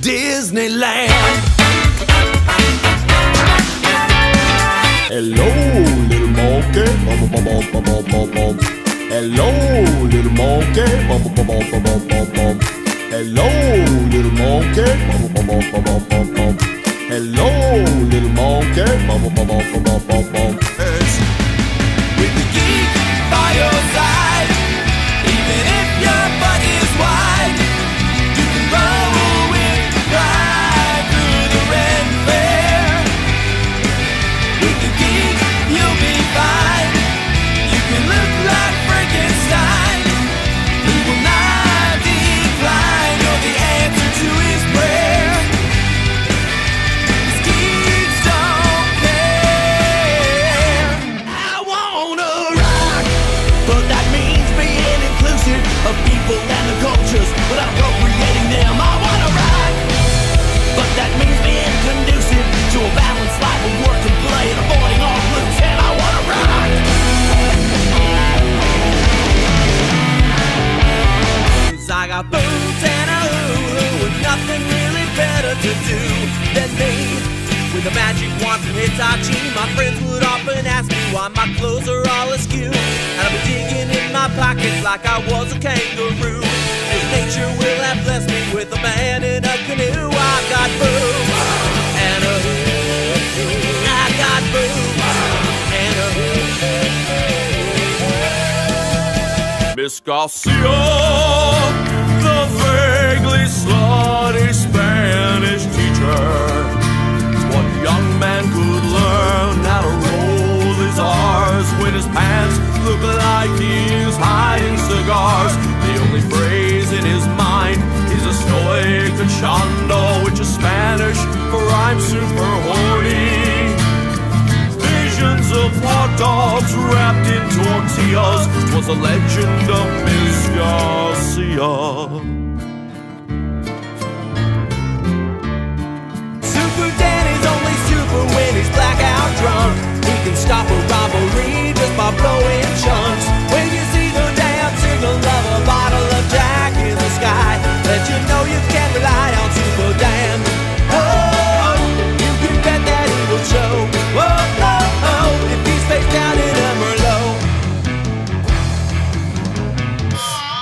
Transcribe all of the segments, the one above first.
Disneyland. Hello, little monkey. Bum, bum, bum, bum, bum, bum, bum. Hello, little monkey. Bum, bum, bum, bum, bum, bum, bum. Hello, little monkey. Bum, bum, bum, bum, bum, bum, bum. Hello, little monkey. Bum, bum, bum, bum, bum, bum, bum. With the geek by your side, even if your butt is wide, you can roll with right through the red fair. With the geek, you'll be fine. You can look like Frankenstein. He will not decline. You're the answer to his prayer. His geeks don't care. I wanna rock, but that means being inclusive of people and the cultures without appropriating them. I wanna rock, but that means being conducive to a balanced life of work and play and avoiding all glutes. And I wanna rock. 'Cause I got boots and a hoo-hoo and nothing really better to do than me. With a magic wand from Hitachi, my friends would often ask me why my clothes are all askew. And I'd be digging in my pockets like I was a kangaroo. As nature will have blessed me with a man in a canoe. I got boots and a hoo-hoo. I got boots and a hoo-hoo. Miss Garcia, the vaguely slutty Spanish teacher. One young man could learn how to roll his R's when his pants look like he's hiding cigars. The only phrase in his mind is estoy cachando, which is Spanish for I'm super horny. Visions of hot dogs wrapped in tortillas was a legend of Miss Garcia. Super Danny's only super when he's blackout drunk. He can stop a robbery just by blowing chunks. When you see the damn signal of a bottle of Jack in the sky, let you know you can rely on Super Dan. Oh, you can bet that he will show. Oh, oh, oh, if he's face down in a Merlot.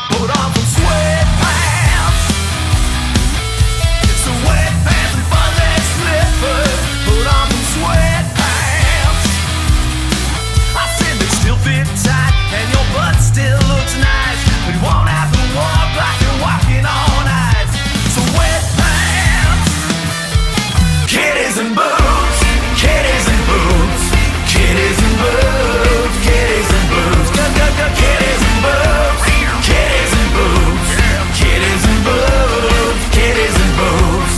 Put on some sweatpants. Some wet pants and fun leg slippers. Put on some sweatpants. I said they still fit tight and your butt still looks nice, but you won't have to walk like you're walking on ice. So wet pants, kitties and boots, kitties and boots, kitties and boots, kitties and boots, kitties and boots, kitties and boots, kitties and boots, kitties and boots.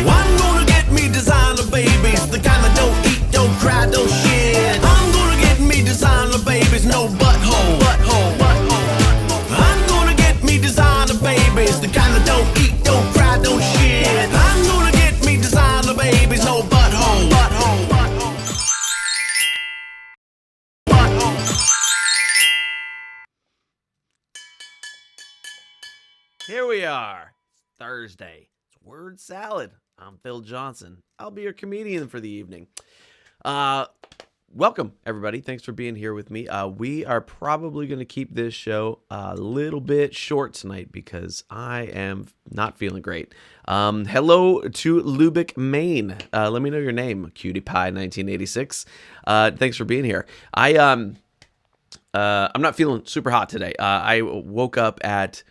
I'm gonna get me designer babies, the kind that don't eat, don't cry, don't shit. I'm gonna get me designer babies, no butthole, butthole, butthole. I'm gonna get me designer babies, the kind that don't eat, don't cry, don't shit. I'm gonna get me designer babies, no butthole, butthole, butthole, butthole. Here we are. It's Thursday. It's Word Salad. I'm Phil Johnson. I'll be your comedian for the evening. Welcome, everybody. Thanks for being here with me. We are probably going to keep this show a little bit short tonight because I am not feeling great. Hello to Lubick, Maine. Let me know your name, Cutie Pie 1986. Thanks for being here. I'm not feeling super hot today. I woke up at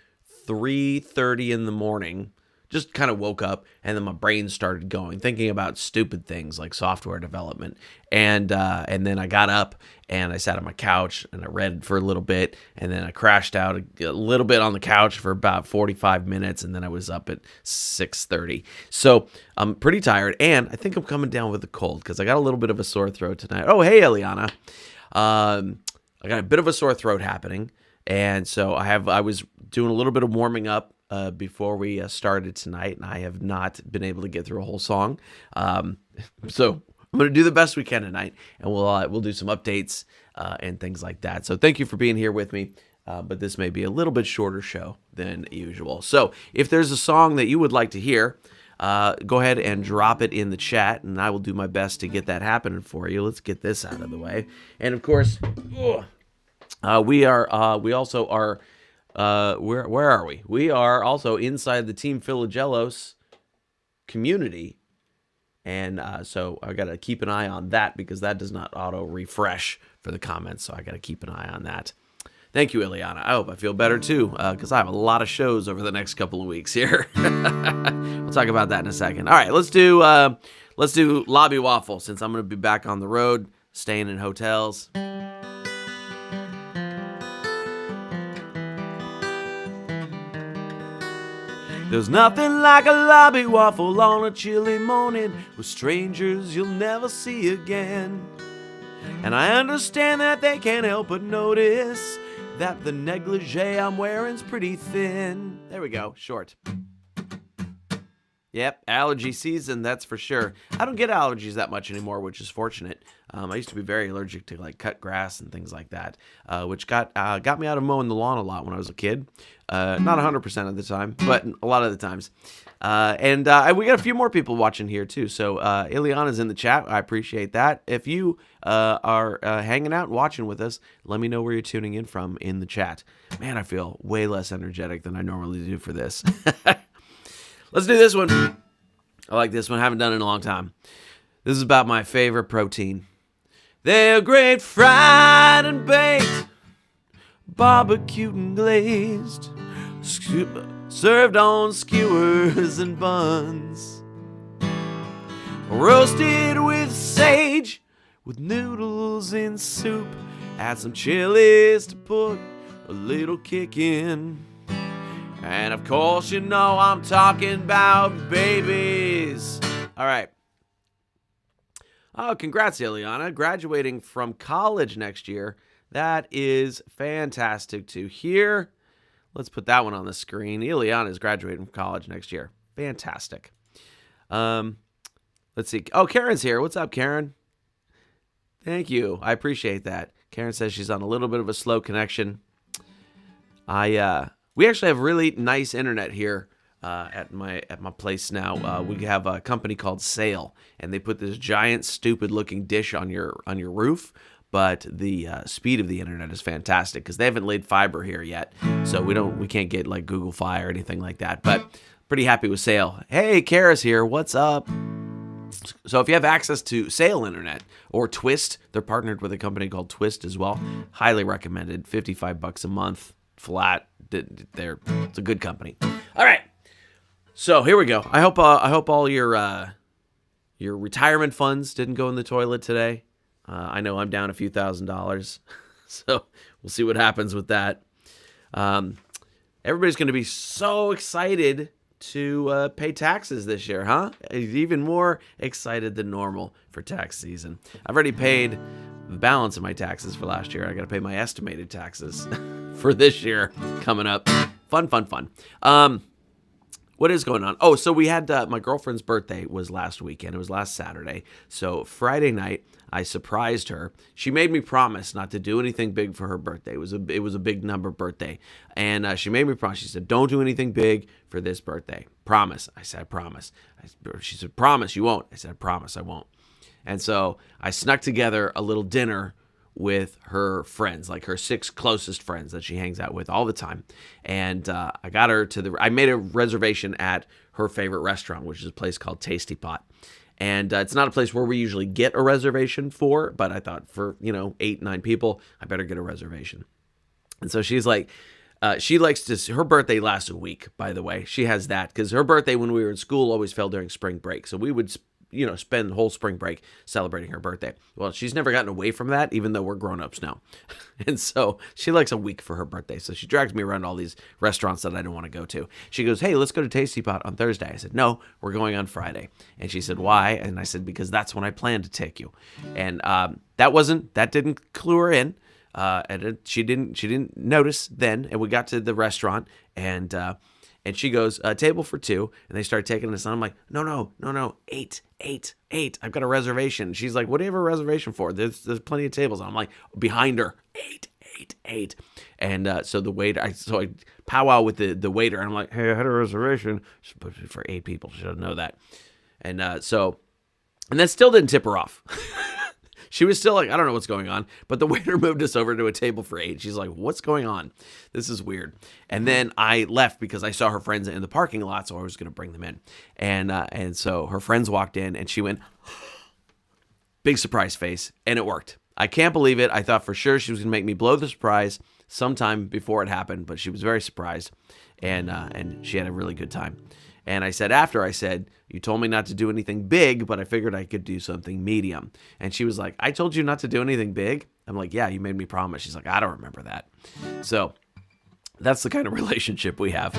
3:30 in the morning. Just kind of woke up, and then my brain started going, thinking about stupid things like software development. And then I got up, and I sat on my couch, and I read for a little bit, and then I crashed out a little bit on the couch for about 45 minutes, and then I was up at 6:30. So I'm pretty tired, and I think I'm coming down with a cold because I got a little bit of a sore throat tonight. Oh, hey, Eliana. I got a bit of a sore throat happening, and so I was doing a little bit of warming up before we started tonight, and I have not been able to get through a whole song. So I'm going to do the best we can tonight, and we'll do some updates and things like that. So thank you for being here with me. but this may be a little bit shorter show than usual. So if there's a song that you would like to hear, go ahead and drop it in the chat, and I will do my best to get that happening for you. Let's get this out of the way. And of course, we also are, where are we? We are also inside the Team Philogelos community. And so I got to keep an eye on that because that does not auto refresh for the comments. So I got to keep an eye on that. Thank you, Ileana. I hope I feel better too because I have a lot of shows over the next couple of weeks here. We'll talk about that in a second. All right, let's do Lobby Waffle since I'm going to be back on the road, staying in hotels. There's nothing like a lobby waffle on a chilly morning with strangers you'll never see again. And I understand that they can't help but notice that the negligee I'm wearing's pretty thin. There we go, short. Yep, allergy season, that's for sure. I don't get allergies that much anymore, which is fortunate. I used to be very allergic to like cut grass and things like that, which got me out of mowing the lawn a lot when I was a kid. Not 100% of the time, but a lot of the times. And we got a few more people watching here too. So Ileana's in the chat. I appreciate that. If you are hanging out and watching with us, let me know where you're tuning in from in the chat. Man, I feel way less energetic than I normally do for this. Let's do this one. I like this one. Haven't done it in a long time. This is about my favorite protein. They're great fried and baked, barbecued and glazed, served on skewers and buns, roasted with sage, with noodles in soup. Add some chilies to put a little kick in. And of course, you know I'm talking about babies. All right. Oh, congrats, Ileana. Graduating from college next year. That is fantastic to hear. Let's put that one on the screen. Ileana is graduating from college next year. Fantastic. Let's see. Oh, Karen's here. What's up, Karen? Thank you. I appreciate that. Karen says she's on a little bit of a slow connection. We actually have really nice internet here at my place now. We have a company called Sail, and they put this giant, stupid-looking dish on your roof. But the speed of the internet is fantastic because they haven't laid fiber here yet, so we can't get like Google Fi or anything like that. But pretty happy with Sail. Hey, Kara's here. What's up? So if you have access to Sail Internet or Twist, they're partnered with a company called Twist as well. Highly recommended. $55 a month flat. It's a good company. All right. So here we go. I hope all your retirement funds didn't go in the toilet today. I know I'm down a few $1,000s, so we'll see what happens with that. Everybody's going to be so excited to pay taxes this year, huh? Even more excited than normal for tax season. I've already paid the balance of my taxes for last year. I got to pay my estimated taxes for this year coming up. Fun. What is going on? Oh, so we had my girlfriend's birthday was last weekend. It was last Saturday. So Friday night, I surprised her. She made me promise not to do anything big for her birthday. It was a big number birthday. And she made me promise. She said, don't do anything big for this birthday. Promise. I said, promise. She said, promise you won't. I said, promise I won't. And so I snuck together a little dinner with her friends, like her 6 closest friends that she hangs out with all the time. And I got her I made a reservation at her favorite restaurant, which is a place called Tasty Pot. And it's not a place where we usually get a reservation for, but I thought for, 8, 9 people, I better get a reservation. And so she's like, she likes to, her birthday lasts a week, by the way. She has that because her birthday when we were in school always fell during spring break. So we would spend the whole spring break celebrating her birthday. Well, she's never gotten away from that, even though we're grown-ups now. And so she likes a week for her birthday. So she drags me around all these restaurants that I don't want to go to. She goes, hey, let's go to Tasty Pot on Thursday. I said, no, we're going on Friday. And she said, why? And I said, because that's when I plan to take you. And that didn't clue her in. And she didn't notice then. And we got to the restaurant and she goes, table for 2. And they start taking us on. I'm like, no, 8. I've got a reservation. She's like, what do you have a reservation for? There's plenty of tables. I'm like, behind her, 8. 8. And so the waiter, I powwow with the waiter, and I'm like, hey, I had a reservation for 8 people. Should know that. And and that still didn't tip her off. She was still like, I don't know what's going on. But the waiter moved us over to a table for 8. She's like, what's going on? This is weird. And then I left because I saw her friends in the parking lot, so I was going to bring them in. And so her friends walked in, and she went, big surprise face, and it worked. I can't believe it. I thought for sure she was going to make me blow the surprise sometime before it happened, but she was very surprised, and she had a really good time. And I said, you told me not to do anything big, but I figured I could do something medium. And she was like, I told you not to do anything big? I'm like, yeah, you made me promise. She's like, I don't remember that. So that's the kind of relationship we have.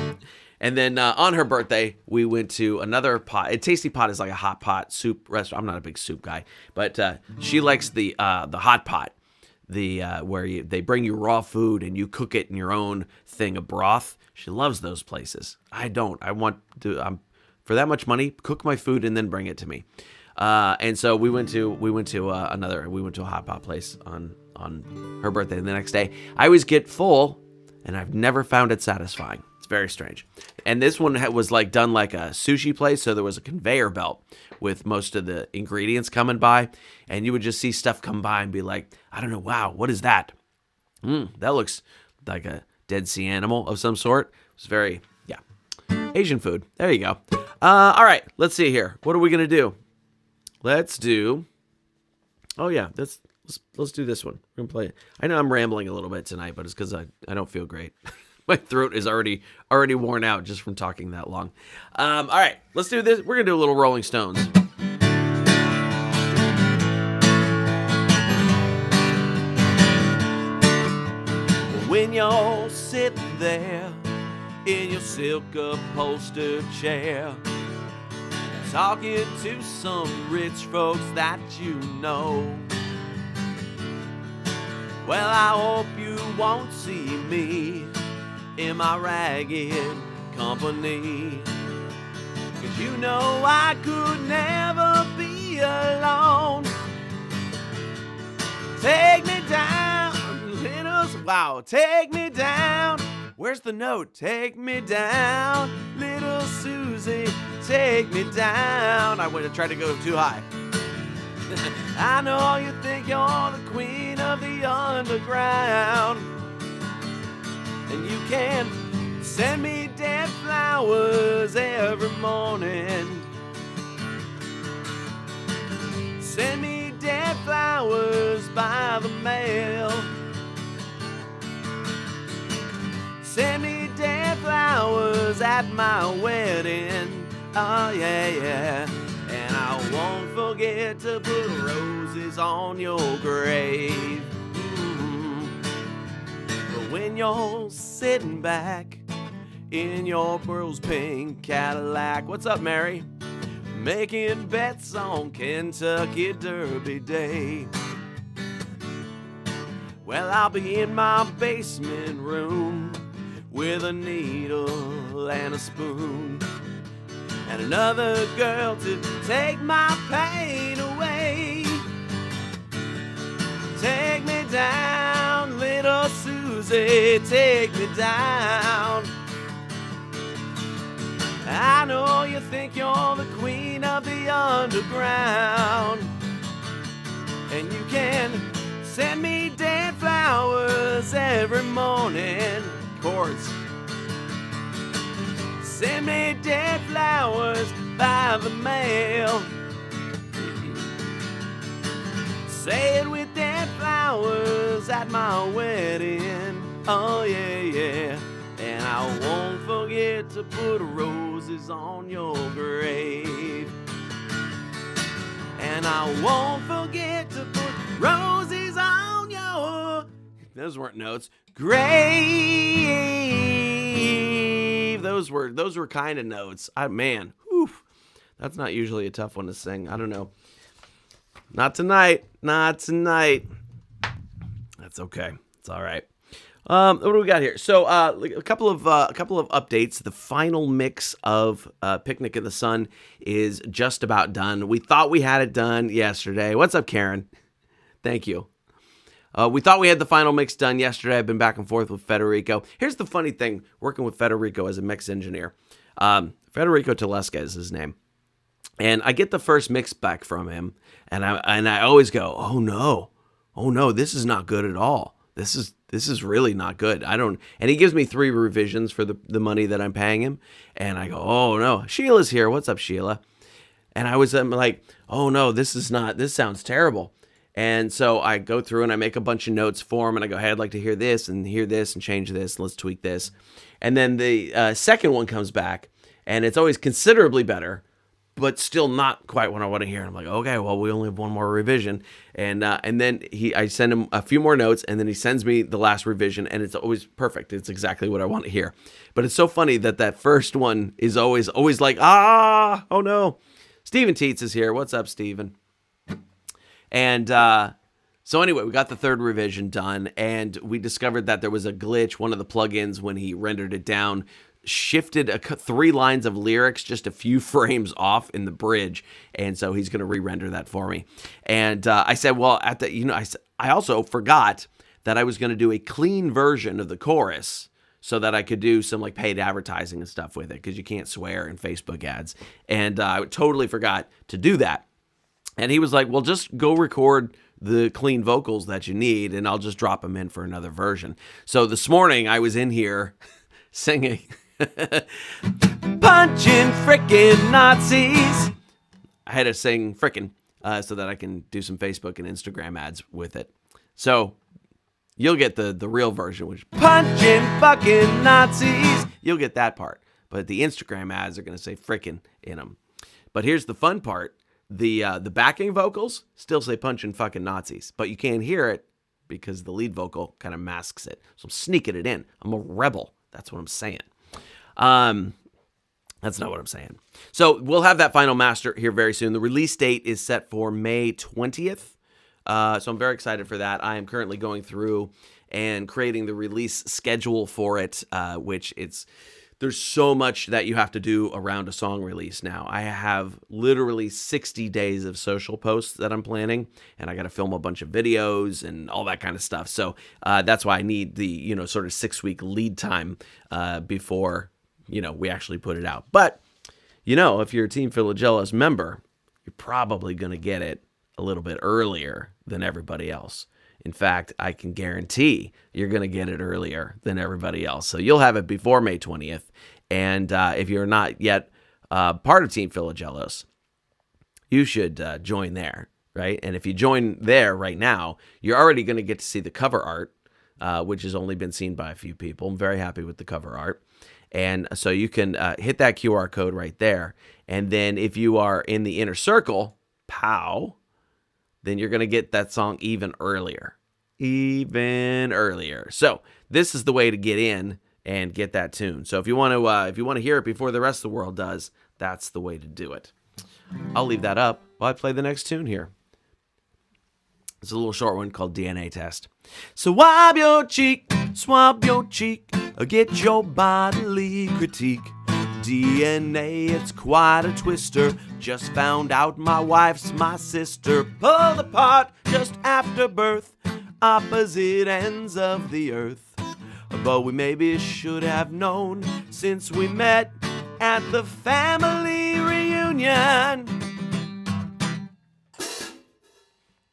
And then on her birthday, we went to another pot. Tasty Pot is like a hot pot soup restaurant. I'm not a big soup guy, but she likes the hot pot, where they bring you raw food and you cook it in your own thing of broth. She loves those places. I don't. I want to, for that much money, cook my food and then bring it to me. And so we went to a hot pot place on her birthday. And the next day, I always get full, and I've never found it satisfying. It's very strange. And this one was like done like a sushi place, so there was a conveyor belt with most of the ingredients coming by, and you would just see stuff come by and be like, I don't know, wow, what is that? That looks like a Dead Sea animal of some sort. It was very, Asian food. There you go. All right, let's see here. What are we gonna do? Let's do. Oh yeah, let's do this one. We're gonna play it. I know I'm rambling a little bit tonight, but it's because I don't feel great. My throat is already worn out just from talking that long. All right, let's do this. We're gonna do a little Rolling Stones. When you're sitting there in your silk upholstered chair, talking to some rich folks that you know, well, I hope you won't see me in my ragged company, 'cause you know I could never be alone. Take me down, little, take me down. Where's the note? Take me down, little Susie, take me down. I tried to go too high. I know you think you're the queen of the underground, and you can send me dead flowers every morning. Send me dead flowers by the mail. Send me dead flowers at my wedding. Oh yeah. And I won't forget to put roses on your grave. But when you're sitting back in your pearls pink Cadillac, what's up, Mary? Making bets on Kentucky Derby Day, well, I'll be in my basement room with a needle and a spoon, and another girl to take my pain away. Take me down, little Susie, take me down. I know you think you're the queen of the underground, and you can send me dead flowers every morning. Chords. Send me dead flowers by the mail. Say it with dead flowers at my wedding. Oh yeah. And I won't forget to put roses on your grave. And I won't forget to put roses on your... Those weren't notes. Grave. Those were kind of notes. Man, whew, that's not usually a tough one to sing. I don't know. Not tonight. That's okay. It's all right. What do we got here? So a couple of updates. The final mix of Picnic in the Sun is just about done. We thought we had it done yesterday. What's up, Karen? Thank you. We thought we had the final mix done yesterday. I've been back and forth with Federico. Here's the funny thing, working with Federico as a mix engineer. Federico Telesca is his name. And I get the first mix back from him, and I always go, oh no, this is not good at all. This is really not good. And he gives me 3 revisions for the money that I'm paying him, and I go, oh no, Sheila's here. What's up, Sheila? And I'm like, oh no, this sounds terrible. And so I go through and I make a bunch of notes for him, and I go, hey, I'd like to hear this and change this, and let's tweak this. And then the second one comes back, and it's always considerably better, but still not quite what I want to hear. And I'm like, okay, well, we only have one more revision. And then I send him a few more notes, and then he sends me the last revision, and it's always perfect. It's exactly what I want to hear. But it's so funny that first one is always like, oh no. Steven Teets is here. What's up, Steven? And so anyway, we got the 3rd revision done, and we discovered that there was a glitch. One of the plugins, when he rendered it down, shifted 3 lines of lyrics just a few frames off in the bridge, and so he's going to re-render that for me. And I said, well, I also forgot that I was going to do a clean version of the chorus so that I could do some like paid advertising and stuff with it, because you can't swear in Facebook ads. And I totally forgot to do that. And he was like, well, just go record the clean vocals that you need, and I'll just drop them in for another version. So this morning I was in here singing punching frickin' Nazis. I had to sing frickin' so that I can do some Facebook and Instagram ads with it. So you'll get the real version, which punching fucking Nazis. You'll get that part. But the Instagram ads are going to say frickin' in them. But here's the fun part. The backing vocals still say punching fucking Nazis, but you can't hear it because the lead vocal kind of masks it. So I'm sneaking it in. I'm a rebel. That's what I'm saying. That's not what I'm saying. So we'll have that final master here very soon. The release date is set for May 20th. So I'm very excited for that. I am currently going through and creating the release schedule for it, which there's so much that you have to do around a song release now. I have literally 60 days of social posts that I'm planning, and I got to film a bunch of videos and all that kind of stuff. So that's why I need the, sort of 6-week lead time before, we actually put it out. But, if you're a Team Philogelos member, you're probably going to get it a little bit earlier than everybody else. In fact, I can guarantee you're going to get it earlier than everybody else. So you'll have it before May 20th. And if you're not yet part of Team Philogelos, you should join there, right? And if you join there right now, you're already going to get to see the cover art, which has only been seen by a few people. I'm very happy with the cover art. And so you can hit that QR code right there. And then if you are in the inner circle, pow, then you're going to get that song even earlier. So this is the way to get in and get that tune. So if you want to hear it before the rest of the world does, that's the way to do it. I'll leave that up while I play the next tune here. It's a little short one called DNA Test. Swab your cheek, get your bodily critique. DNA, it's quite a twister. Just found out my wife's my sister. Pulled apart just after birth, opposite ends of the earth. But we maybe should have known since we met at the family reunion.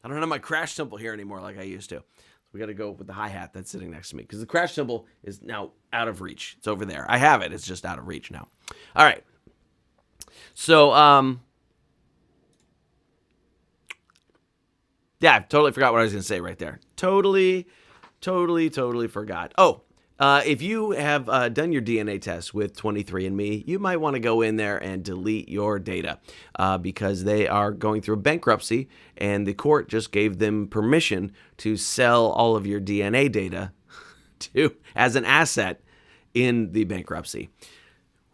I don't have my crash cymbal here anymore like I used to. We got to go with the hi-hat that's sitting next to me because the crash cymbal is now out of reach. It's over there. I have it. It's just out of reach now. All right. So, yeah, I totally forgot what I was going to say right there. Totally forgot. Oh, if you have done your DNA test with 23andMe, you might want to go in there and delete your data because they are going through bankruptcy, and the court just gave them permission to sell all of your DNA data as an asset in the bankruptcy.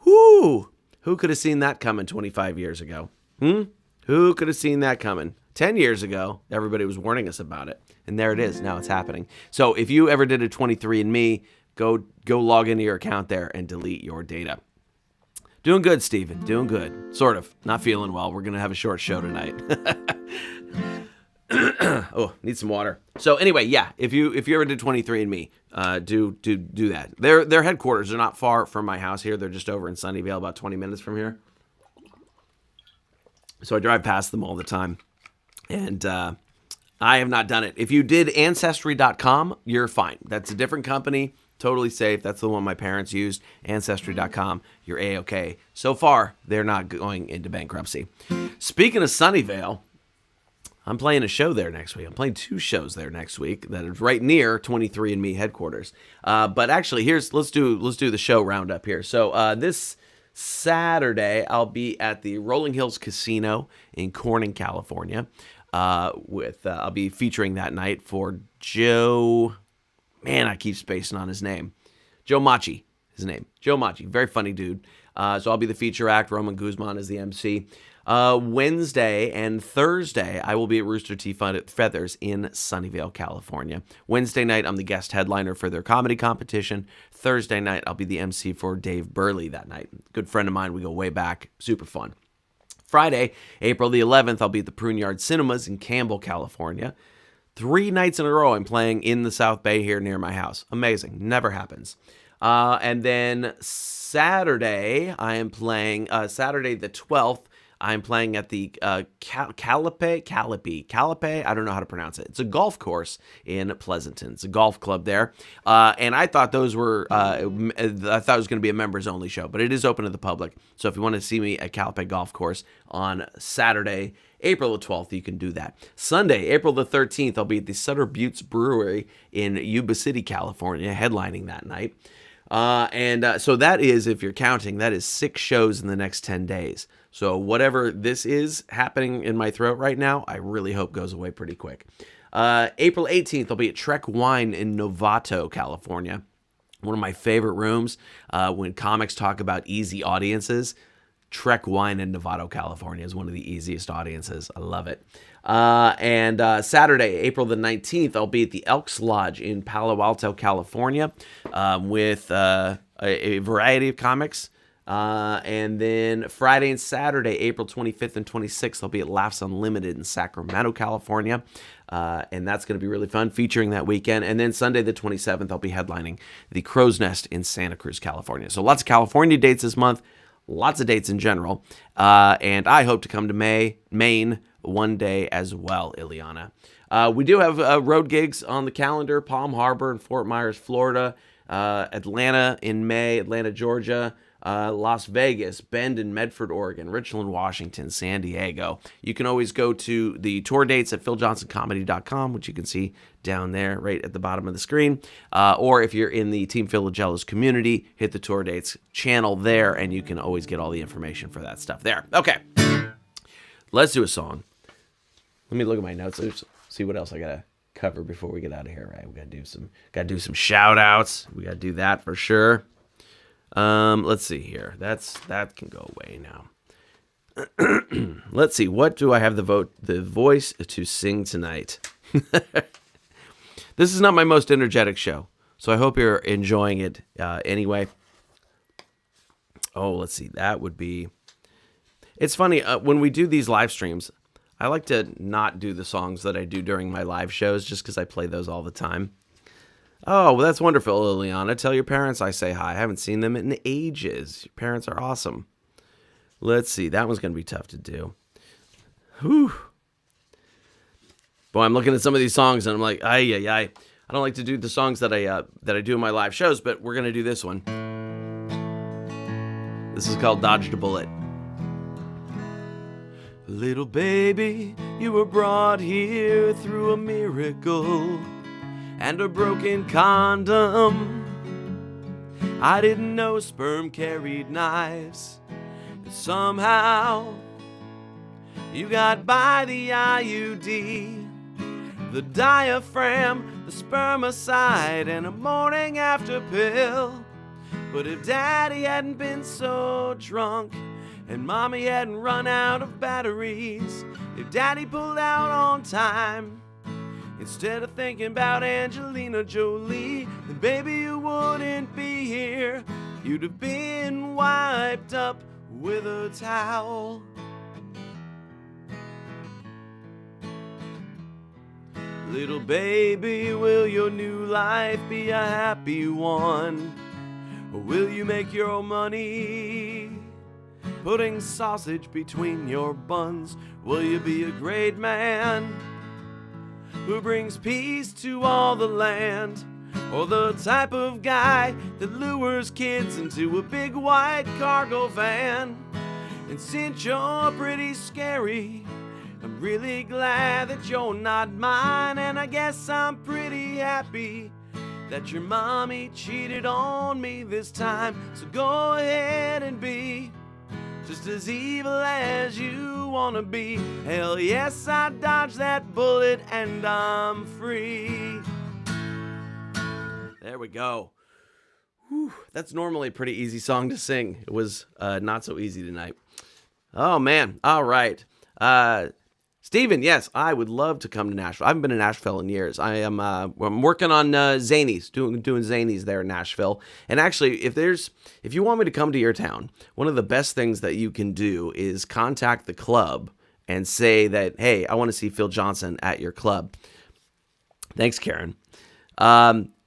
Whoo! Who could have seen that coming 25 years ago? Who could have seen that coming? 10 years ago, everybody was warning us about it, and there it is. Now it's happening. So if you ever did a 23andMe, go log into your account there and delete your data. Doing good, Steven. Doing good. Sort of. Not feeling well. We're going to have a short show tonight. Oh, need some water. So anyway, yeah, if you ever did 23andMe, do that. Their headquarters are not far from my house here. They're just over in Sunnyvale, about 20 minutes from here. So I drive past them all the time. And I have not done it. If you did Ancestry.com, you're fine. That's a different company. Totally safe. That's the one my parents used. Ancestry.com. You're A-okay. So far, they're not going into bankruptcy. Speaking of Sunnyvale, I'm playing a show there next week. I'm playing 2 shows there next week that is right near 23andMe headquarters. But actually, let's do the show roundup here. So this Saturday, I'll be at the Rolling Hills Casino in Corning, California. I'll be featuring that night for Joe. Man, I keep spacing on his name. Joe Machi, his name. Joe Machi, very funny dude. So I'll be the feature act. Roman Guzman is the MC. Wednesday and Thursday, I will be at Rooster T. Feathers in Sunnyvale, California. Wednesday night, I'm the guest headliner for their comedy competition. Thursday night, I'll be the MC for Dave Burley that night. Good friend of mine. We go way back. Super fun. Friday, April the 11th, I'll be at the Prune Yard Cinemas in Campbell, California. 3 nights in a row, I'm playing in the South Bay here near my house. Amazing. Never happens. And then Saturday, I am playing, Saturday the 12th, I'm playing at the Calipe, I don't know how to pronounce it. It's a golf course in Pleasanton. It's a golf club there. And I thought those were, I thought it was going to be a members only show, but it is open to the public. So if you want to see me at Calipe Golf Course on Saturday, April the 12th, you can do that. Sunday, April the 13th, I'll be at the Sutter Buttes Brewery in Yuba City, California, headlining that night. So that is, if you're counting, that is 6 shows in the next 10 days. So whatever this is happening in my throat right now, I really hope goes away pretty quick. April 18th, I'll be at Trek Wine in Novato, California. One of my favorite rooms when comics talk about easy audiences. Trek Wine in Novato, California is one of the easiest audiences. I love it. And Saturday, April the 19th, I'll be at the Elks Lodge in Palo Alto, California with a variety of comics. And then Friday and Saturday, April 25th and 26th, I'll be at Laughs Unlimited in Sacramento, California. And that's going to be really fun, featuring that weekend. And then Sunday the 27th, I'll be headlining the Crow's Nest in Santa Cruz, California. So lots of California dates this month. Lots of dates in general. And I hope to come to Maine one day as well, Ileana. We do have road gigs on the calendar. Palm Harbor and Fort Myers, Florida. Atlanta in May, Atlanta, Georgia. Las Vegas, Bend and Medford, Oregon, Richland, Washington, San Diego. You can always go to the tour dates at philjohnsоncomedy.com, which you can see down there right at the bottom of the screen. Or if you're in the Team Philogelos community, hit the tour dates channel there, and you can always get all the information for that stuff there. Okay, let's do a song. Let me look at my notes. Let's see what else I gotta cover before we get out of here. Right, we gotta do some shout outs. We gotta do that for sure. Let's see here. That can go away now. Let's see. What do I have the voice to sing tonight? This is not my most energetic show, so I hope you're enjoying it anyway. Oh, let's see. That would be. It's funny when we do these live streams. I like to not do the songs that I do during my live shows, just because I play those all the time. Oh, well, that's wonderful, Liliana. Tell your parents I say hi. I haven't seen them in ages. Your parents are awesome. Let's see. That one's going to be tough to do. Whew. Boy, I'm looking at some of these songs, and I'm like, I don't like to do the songs that I do in my live shows, but we're going to do this one. This is called Dodged a Bullet. Little baby, you were brought here through a miracle and a broken condom. I didn't know sperm carried knives, but somehow you got by the IUD, the diaphragm, the spermicide, and a morning after pill. But if daddy hadn't been so drunk and mommy hadn't run out of batteries, if daddy pulled out on time instead of thinking about Angelina Jolie, then baby you wouldn't be here. You'd have been wiped up with a towel. Little baby, will your new life be a happy one? Or will you make your money putting sausage between your buns? Will you be a great man who brings peace to all the land? Or the type of guy that lures kids into a big white cargo van? And since you're pretty scary, I'm really glad that you're not mine. And I guess I'm pretty happy that your mommy cheated on me this time. So go ahead and be just as evil as you wanna be. Hell yes, I dodged that bullet and I'm free. There we go. Whew, that's normally a pretty easy song to sing. It was not so easy tonight. Oh man, all right. Steven, yes, I would love to come to Nashville. I haven't been to Nashville in years. I'm working on Zanies, doing Zanies there in Nashville. And actually, if you want me to come to your town, one of the best things that you can do is contact the club and say that, hey, I want to see Phil Johnson at your club. Thanks, Karen.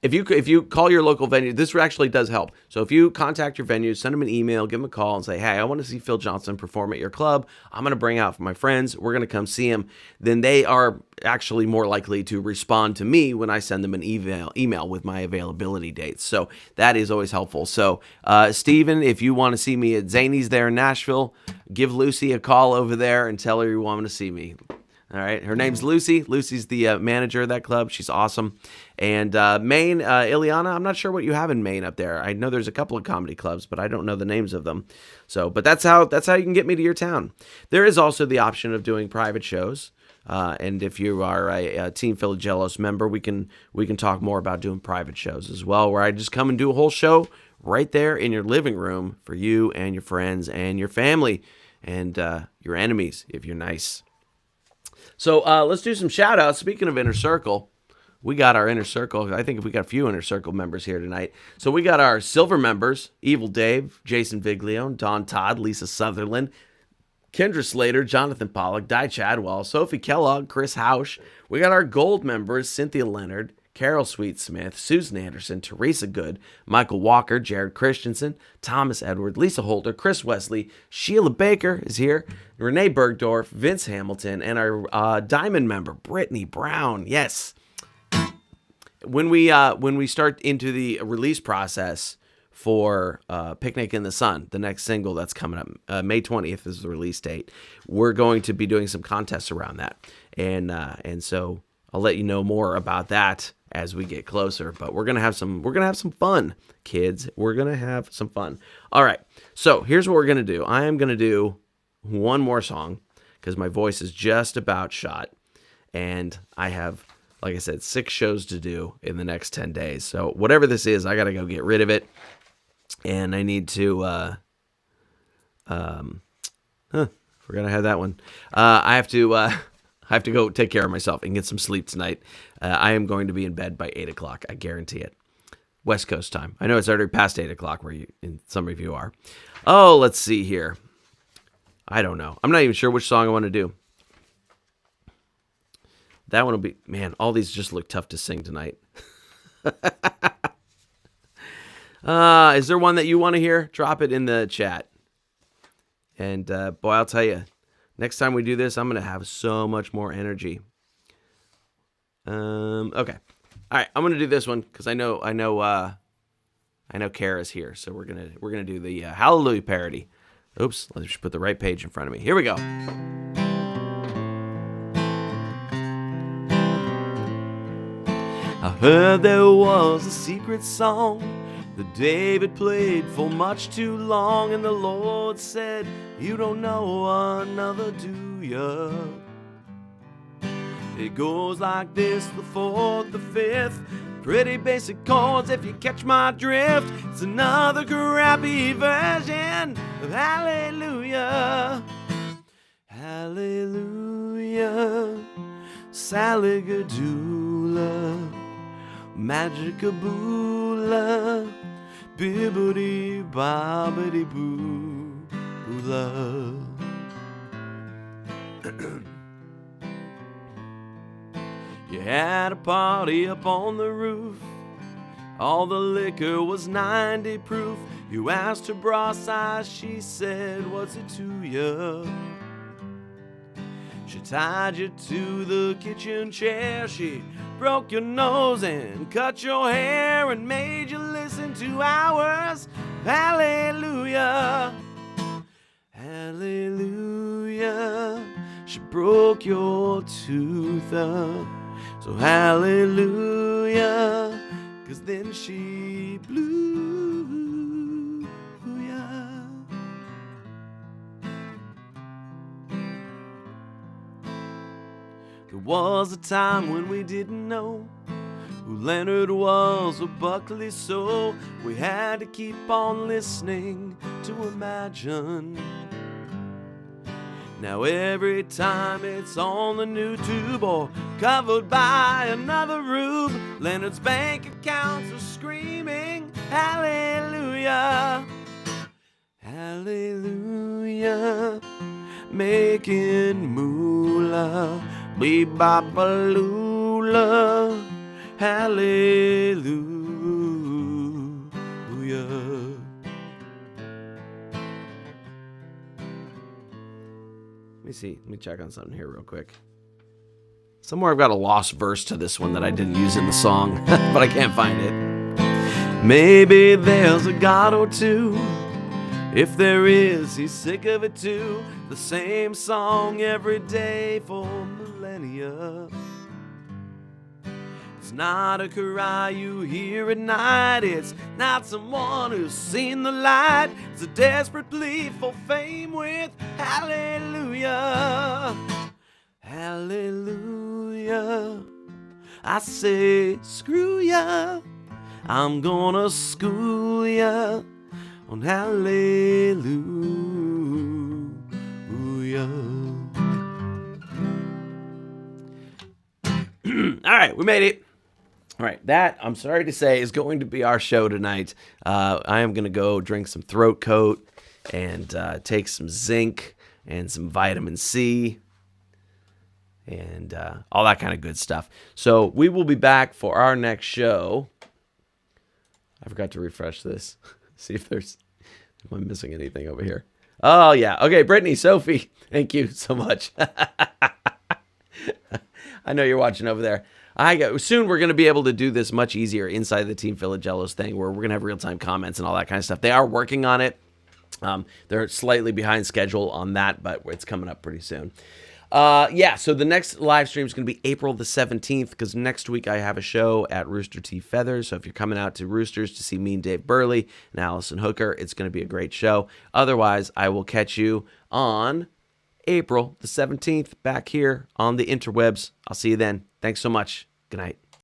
If you call your local venue, this actually does help. So if you contact your venue, send them an email, give them a call and say, hey, I want to see Phil Johnson perform at your club. I'm going to bring out my friends. We're going to come see him. Then they are actually more likely to respond to me when I send them an email with my availability dates. So that is always helpful. So, Steven, if you want to see me at Zanies there in Nashville, give Lucy a call over there and tell her you want to see me. All right. Her name's Lucy. Lucy's the manager of that club. She's awesome. And Maine, Ileana, I'm not sure what you have in Maine up there. I know there's a couple of comedy clubs, but I don't know the names of them. So, but that's how you can get me to your town. There is also the option of doing private shows. And if you are a Team Philogelos member, we can talk more about doing private shows as well, where I just come and do a whole show right there in your living room for you and your friends and your family and your enemies, if you're nice. So let's do some shout outs. Speaking of Inner Circle, we got our Inner Circle. I think we got a few Inner Circle members here tonight. So we got our silver members, Evil Dave, Jason Viglione, Don Todd, Lisa Sutherland, Kendra Slater, Jonathan Pollock, Di Chadwell, Sophie Kellogg, Chris Hausch. We got our gold members, Cynthia Leonard, Carol Sweet Smith, Susan Anderson, Teresa Good, Michael Walker, Jared Christensen, Thomas Edward, Lisa Holder, Chris Wesley, Sheila Baker is here, Renee Bergdorf, Vince Hamilton, and our Diamond member, Brittany Brown. Yes. When we start into the release process for Picnic in the Sun, the next single that's coming up, May 20th is the release date, we're going to be doing some contests around that. And so I'll let you know more about that as we get closer, but we're gonna have some fun, kids. We're gonna have some fun. All right, so here's what we're gonna do. I am gonna do one more song because my voice is just about shot, and I have, like I said, 6 shows to do in the next 10 days. So whatever this is, I gotta go get rid of it, and I need to. Forgot I had that one. I have to go take care of myself and get some sleep tonight. I am going to be in bed by 8 o'clock. I guarantee it. West Coast time. I know it's already past 8 o'clock where some of you are. Oh, let's see here. I don't know. I'm not even sure which song I want to do. That one will be, man, all these just look tough to sing tonight. Is there one that you want to hear? Drop it in the chat. And boy, I'll tell you, next time we do this, I'm going to have so much more energy. Okay. All right, I'm going to do this one because I know Kara's here, so we're going to do the Hallelujah parody. Oops, let's just put the right page in front of me. Here we go. I heard there was a secret song that David played for much too long, and the Lord said, you don't know another, do ya? It goes like this, the 4th, the 5th, pretty basic chords if you catch my drift. It's another crappy version of Hallelujah. Hallelujah, Saligadoola, Magicaboola, bibbidi bobbidi boo, You had a party up on the roof. All the liquor was 90 proof. You asked her bra size, she said, what's it to you? She tied you to the kitchen chair. She broke your nose and cut your hair and made you listen to hours. Hallelujah, hallelujah. She broke your tooth, so hallelujah, 'cause then she blew ya. There was a time when we didn't know who Leonard was or Buckley, so we had to keep on listening to imagine. Now every time it's on the new tube or covered by another rube, Leonard's bank accounts are screaming, hallelujah, hallelujah, making moolah, be-ba-ba-lula, hallelujah. Let me check on something here real quick. Somewhere I've got a lost verse to this one that I didn't use in the song, but I can't find it. Maybe there's a God or two. If there is, he's sick of it too. The same song every day for millennia. It's not a cry you hear at night. It's not someone who's seen the light. It's a desperate plea for fame with hallelujah, hallelujah. I say screw ya, I'm gonna school ya on hallelujah. All right, we made it. All right, that, I'm sorry to say, is going to be our show tonight. I am going to go drink some throat coat and take some zinc and some vitamin C and all that kind of good stuff. So we will be back for our next show. I forgot to refresh this. See if I'm missing anything over here. Oh, yeah. Okay, Brittany, Sophie, thank you so much. I know you're watching over there. Soon we're going to be able to do this much easier inside the Team Philogelos thing, where we're going to have real-time comments and all that kind of stuff. They are working on it. They're slightly behind schedule on that, but it's coming up pretty soon. So the next live stream is going to be April the 17th, because next week I have a show at Rooster T. Feathers. So if you're coming out to Roosters to see me and Dave Burley and Allison Hooker, it's going to be a great show. Otherwise, I will catch you on April the 17th back here on the interwebs. I'll see you then. Thanks so much. Good night.